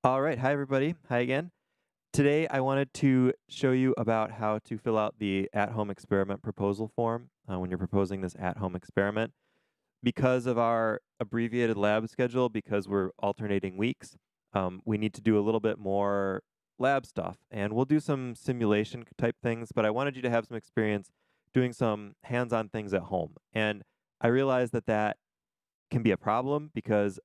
All right. Hi, everybody. Hi again. Today, I wanted to show you about how to fill out the at-home experiment proposal form when you're proposing this at-home experiment. Because of our abbreviated lab schedule, because we're alternating weeks, we need to do a little bit more lab stuff. And we'll do some simulation type things, but I wanted you to have some experience doing some hands-on things at home. And I realized that that can be a problem because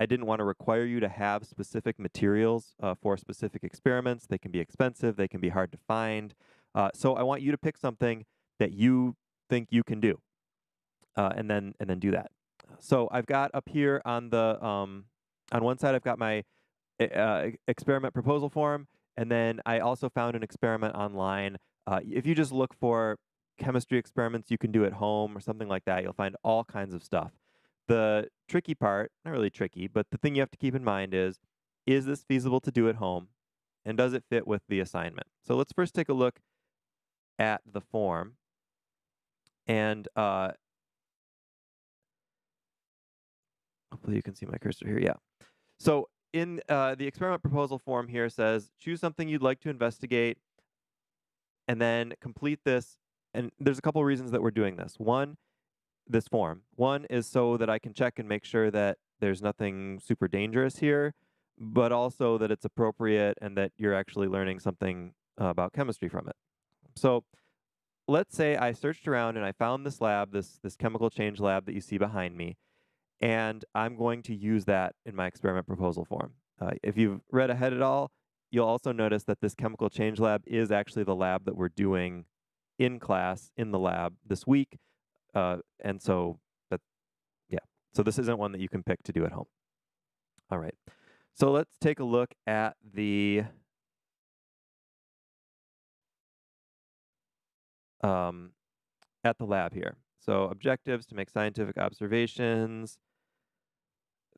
I didn't want to require you to have specific materials for specific experiments. They can be expensive, they can be hard to find. So I want you to pick something that you think you can do, and then do that. So I've got up here on one side I've got my experiment proposal form, and then I also found an experiment online. If you just look for chemistry experiments you can do at home or something like that, you'll find all kinds of stuff. The tricky part, not really tricky, but the thing you have to keep in mind is this feasible to do at home? And does it fit with the assignment? So let's first take a look at the form. And hopefully you can see my cursor here. Yeah. So in the experiment proposal form here says, choose something you'd like to investigate, and then complete this. And there's a couple of reasons that we're doing this. This form. One is so that I can check and make sure that there's nothing super dangerous here, but also that it's appropriate and that you're actually learning something about chemistry from it. So let's say I searched around and I found this lab, this chemical change lab that you see behind me, and I'm going to use that in my experiment proposal form. If you've read ahead at all, you'll also notice that this chemical change lab is actually the lab that we're doing in class, in the lab this week. And so that, yeah, so this isn't one that you can pick to do at home. All right, so let's take a look at the lab here. So objectives: to make scientific observations.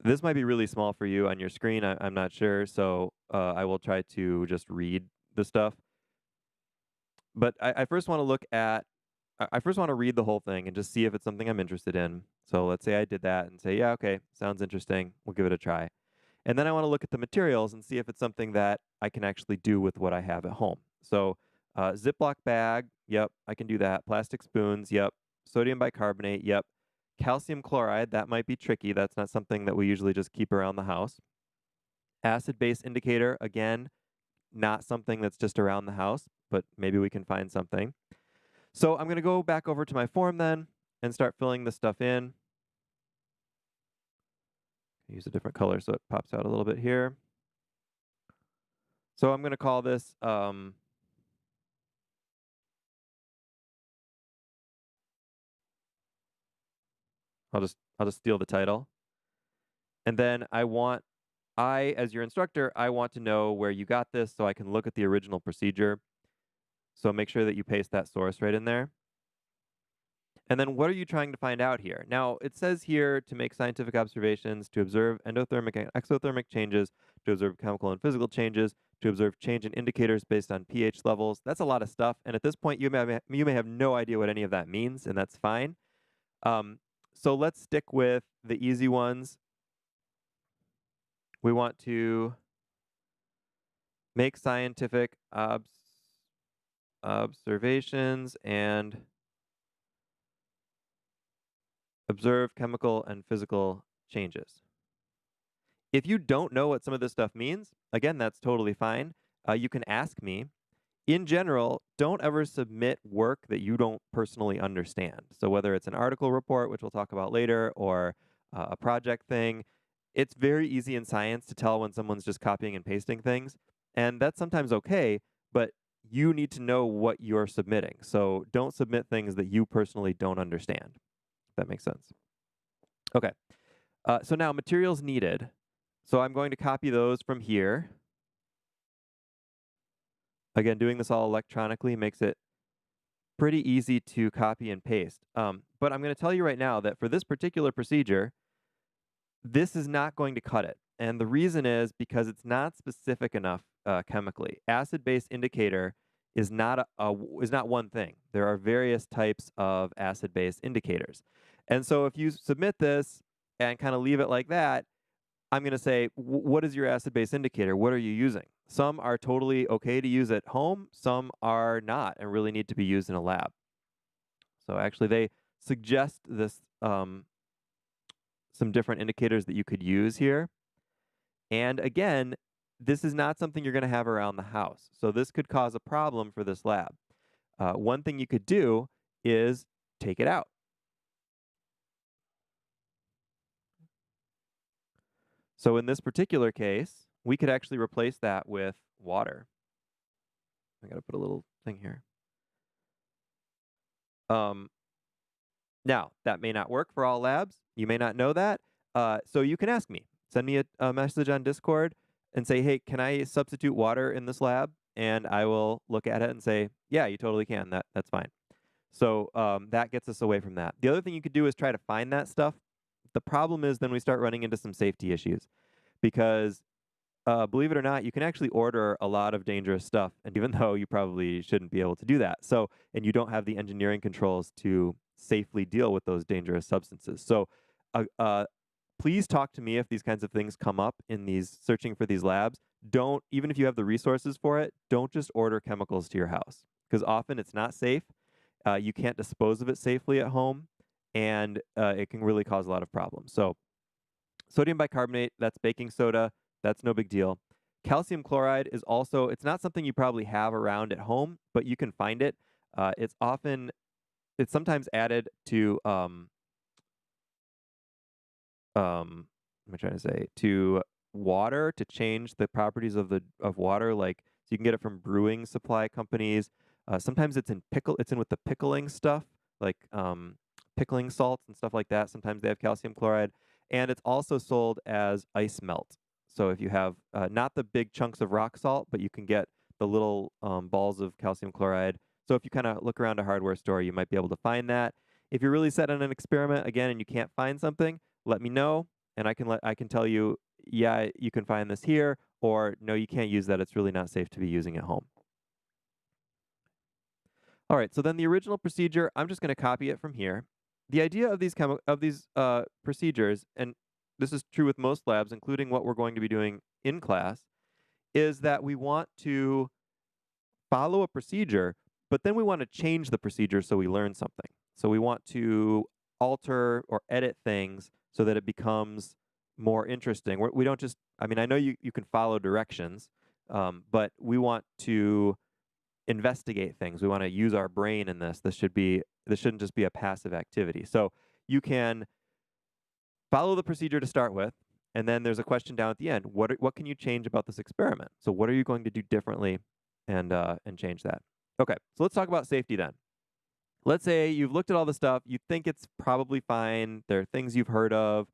This might be really small for you on your screen. I'm not sure, so I will try to just read the stuff. But I first want to look at I first want to read the whole thing and just see if it's something I'm interested in. So let's say I did that and say, yeah, okay, sounds interesting. We'll give it a try. And then I want to look at the materials and see if it's something that I can actually do with what I have at home. So Ziploc bag, yep, I can do that. Plastic spoons, yep. Sodium bicarbonate, yep. Calcium chloride, that might be tricky. That's not something that we usually just keep around the house. Acid-base indicator, again, not something that's just around the house, but maybe we can find something. So I'm going to go back over to my form then and start filling this stuff in. Use a different color so it pops out a little bit here. So I'm going to call this I'll just steal the title. And then as your instructor, I want to know where you got this so I can look at the original procedure. So make sure that you paste that source right in there. And then what are you trying to find out here? Now, it says here to make scientific observations, to observe endothermic and exothermic changes, to observe chemical and physical changes, to observe change in indicators based on pH levels. That's a lot of stuff. And at this point, you may have no idea what any of that means, and that's fine. So let's stick with the easy ones. We want to make scientific observations and observe chemical and physical changes. If you don't know what some of this stuff means, again, that's totally fine. You can ask me. In general, don't ever submit work that you don't personally understand. So whether it's an article report, which we'll talk about later, or a project thing, it's very easy in science to tell when someone's just copying and pasting things. And that's sometimes okay, but you need to know what you're submitting. So don't submit things that you personally don't understand. If that makes sense. Okay. So now materials needed. So I'm going to copy those from here. Again, doing this all electronically makes it pretty easy to copy and paste. But I'm going to tell you right now that for this particular procedure, this is not going to cut it. And the reason is because it's not specific enough chemically. Acid-base indicator is not one thing. There are various types of acid-base indicators. And so if you submit this and kind of leave it like that, I'm going to say, what is your acid-base indicator? What are you using? Some are totally okay to use at home. Some are not and really need to be used in a lab. So actually, they suggest this some different indicators that you could use here. And again, this is not something you're going to have around the house. So this could cause a problem for this lab. One thing you could do is take it out. So in this particular case, we could actually replace that with water. I got to put a little thing here. Now, that may not work for all labs. You may not know that. So you can ask me. Send me a message on Discord and say, hey, can I substitute water in this lab? And I will look at it and say, yeah, you totally can. That's fine. So that gets us away from that. The other thing you could do is try to find that stuff. The problem is then we start running into some safety issues because believe it or not, you can actually order a lot of dangerous stuff, and even though you probably shouldn't be able to do that. So, and you don't have the engineering controls to safely deal with those dangerous substances. So, please talk to me if these kinds of things come up in these searching for these labs. Don't, even if you have the resources for it, don't just order chemicals to your house because often it's not safe. You can't dispose of it safely at home, and it can really cause a lot of problems. So, sodium bicarbonate, that's baking soda. That's no big deal. Calcium chloride is also, it's not something you probably have around at home, but you can find it. It's sometimes added to, what am I trying to say, to water to change the properties of water. Like, so you can get it from brewing supply companies. Sometimes it's in with the pickling stuff, like pickling salts and stuff like that. Sometimes they have calcium chloride. And it's also sold as ice melt. So if you have not the big chunks of rock salt, but you can get the little balls of calcium chloride. So if you kind of look around a hardware store, you might be able to find that. If you're really set on an experiment again and you can't find something, let me know, and I can tell you, yeah, you can find this here, or no, you can't use that. It's really not safe to be using at home. All right, so then the original procedure, I'm just going to copy it from here. The idea of these procedures, and this is true with most labs, including what we're going to be doing in class, is that we want to follow a procedure, but then we want to change the procedure so we learn something. So we want to alter or edit things so that it becomes more interesting. We don't just, I mean, I know you can follow directions, but we want to investigate things. We want to use our brain in this. This shouldn't just be a passive activity. So you can follow the procedure to start with, and then there's a question down at the end. What can you change about this experiment? So what are you going to do differently and change that? Okay, so let's talk about safety then. Let's say you've looked at all the stuff, you think it's probably fine, there are things you've heard of,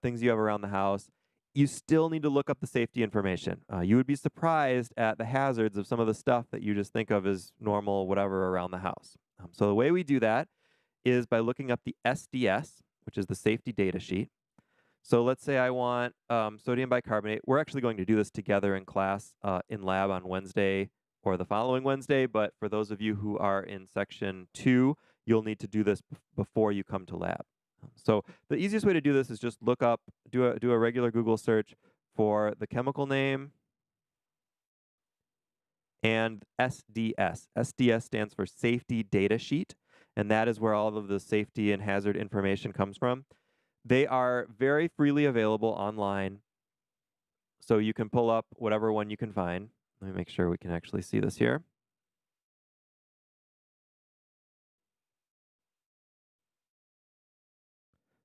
things you have around the house. You still need to look up the safety information. You would be surprised at the hazards of some of the stuff that you just think of as normal, whatever, around the house. So the way we do that is by looking up the SDS, which is the safety data sheet. So let's say I want sodium bicarbonate. We're actually going to do this together in class in lab on Wednesday or the following Wednesday, but for those of you who are in section 2, you'll need to do this before you come to lab. So the easiest way to do this is just look up, do a regular Google search for the chemical name and SDS. SDS stands for Safety Data Sheet, and that is where all of the safety and hazard information comes from. They are very freely available online, so you can pull up whatever one you can find. Let me make sure we can actually see this here.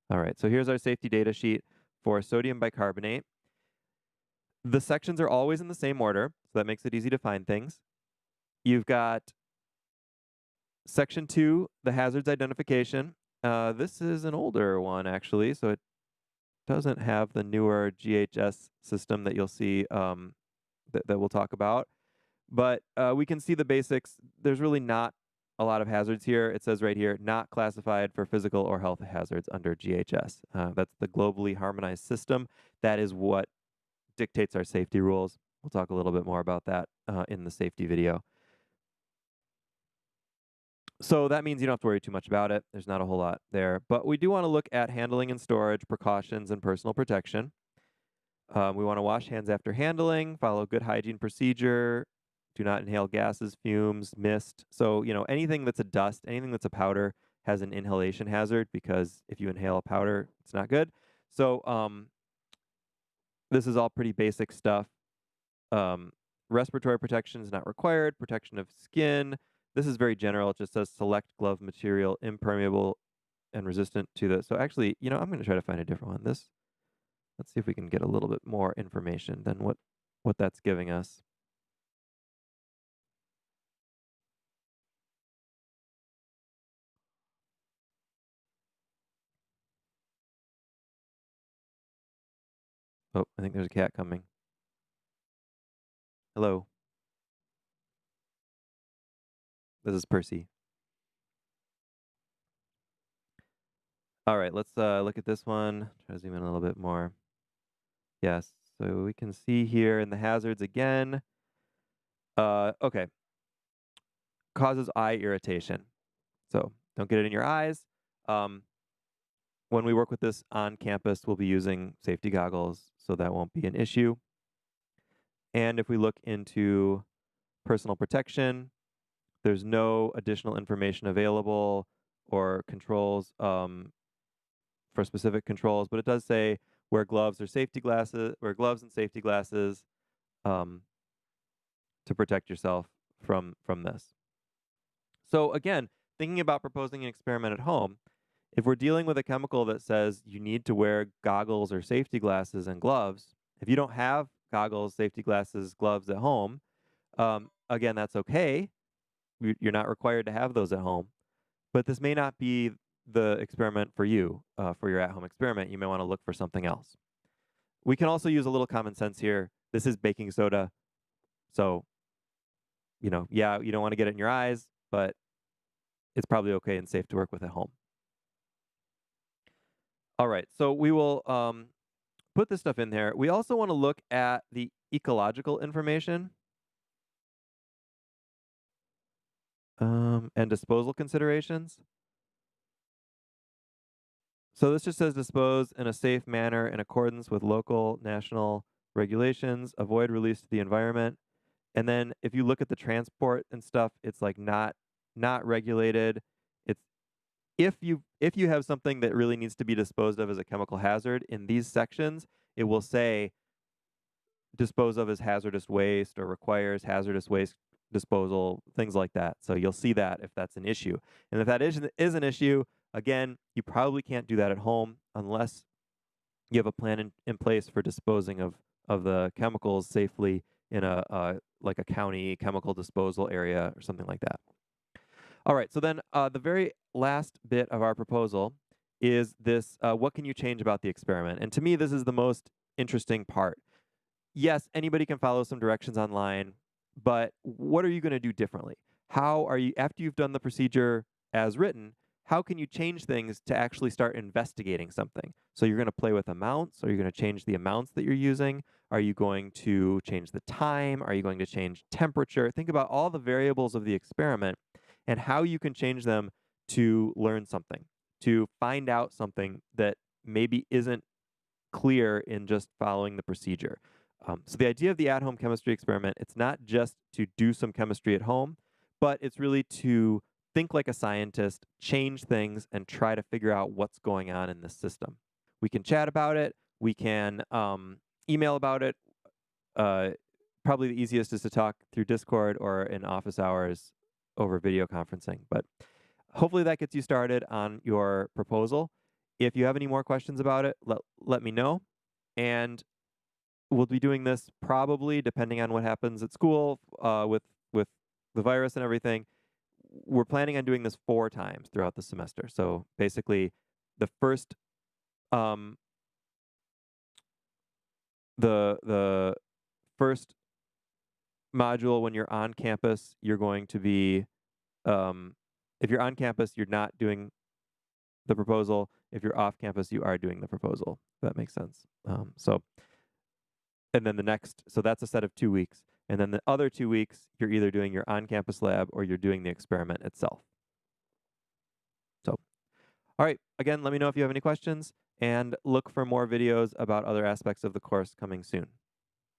All right, so here's our safety data sheet for sodium bicarbonate. The sections are always in the same order, so that makes it easy to find things. You've got section 2, the hazards identification. This is an older one, actually, so it doesn't have the newer GHS system that you'll see that we'll talk about. But we can see the basics. There's really not a lot of hazards here. It says right here, not classified for physical or health hazards under GHS. That's the globally harmonized system. That is what dictates our safety rules. We'll talk a little bit more about that in the safety video. So that means you don't have to worry too much about it. There's not a whole lot there. But we do want to look at handling and storage, precautions, and personal protection. We want to wash hands after handling, follow good hygiene procedure, do not inhale gases, fumes, mist. So, anything that's a dust, anything that's a powder has an inhalation hazard because if you inhale a powder, it's not good. So, this is all pretty basic stuff. Respiratory protection is not required, protection of skin. This is very general. It just says select glove material, impermeable and resistant to the. So actually, I'm going to try to find a different one. Let's see if we can get a little bit more information than what that's giving us. Oh, I think there's a cat coming. Hello. This is Percy. All right, let's look at this one. Try to zoom in a little bit more. Yes, so we can see here in the hazards again. Okay. Causes eye irritation. So don't get it in your eyes. When we work with this on campus, we'll be using safety goggles, so that won't be an issue. And if we look into personal protection, there's no additional information available or controls for specific controls, but it does say wear gloves and safety glasses to protect yourself from this. So again, thinking about proposing an experiment at home, if we're dealing with a chemical that says you need to wear goggles or safety glasses and gloves, if you don't have goggles, safety glasses, gloves at home, again, that's okay. You're not required to have those at home, but this may not be the experiment for you, for your at-home experiment. You may want to look for something else. We can also use a little common sense here. This is baking soda, so, yeah, you don't want to get it in your eyes, but it's probably okay and safe to work with at home. All right, so we will put this stuff in there. We also want to look at the ecological information and disposal considerations. So this just says dispose in a safe manner in accordance with local, national regulations, avoid release to the environment. And then if you look at the transport and stuff, it's like not regulated. It's if you have something that really needs to be disposed of as a chemical hazard in these sections, it will say dispose of as hazardous waste or requires hazardous waste disposal, things like that. So you'll see that if that's an issue. And if that is an issue, again, you probably can't do that at home unless you have a plan in place for disposing of the chemicals safely in like a county chemical disposal area or something like that. All right, so then the very last bit of our proposal is this, what can you change about the experiment? And to me, this is the most interesting part. Yes, anybody can follow some directions online, but what are you going to do differently? How are you, after you've done the procedure as written, how can you change things to actually start investigating something? So you're going to play with amounts. Are you going to change the amounts that you're using? Are you going to change the time? Are you going to change temperature? Think about all the variables of the experiment and how you can change them to learn something, to find out something that maybe isn't clear in just following the procedure. So the idea of the at-home chemistry experiment, it's not just to do some chemistry at home, but it's really to think like a scientist, change things, and try to figure out what's going on in the system. We can chat about it. We can email about it. Probably the easiest is to talk through Discord or in office hours over video conferencing. But hopefully that gets you started on your proposal. If you have any more questions about it, let me know. And we'll be doing this probably, depending on what happens at school with the virus and everything. We're planning on doing this 4 times throughout the semester. So basically, the first the first module when you're on campus, you're going to be if you're on campus, you're not doing the proposal. If you're off campus, you are doing the proposal. If that makes sense. And then so that's a set of 2 weeks. And then the other 2 weeks, you're either doing your on-campus lab or you're doing the experiment itself. So, All right, again, let me know if you have any questions, and look for more videos about other aspects of the course coming soon.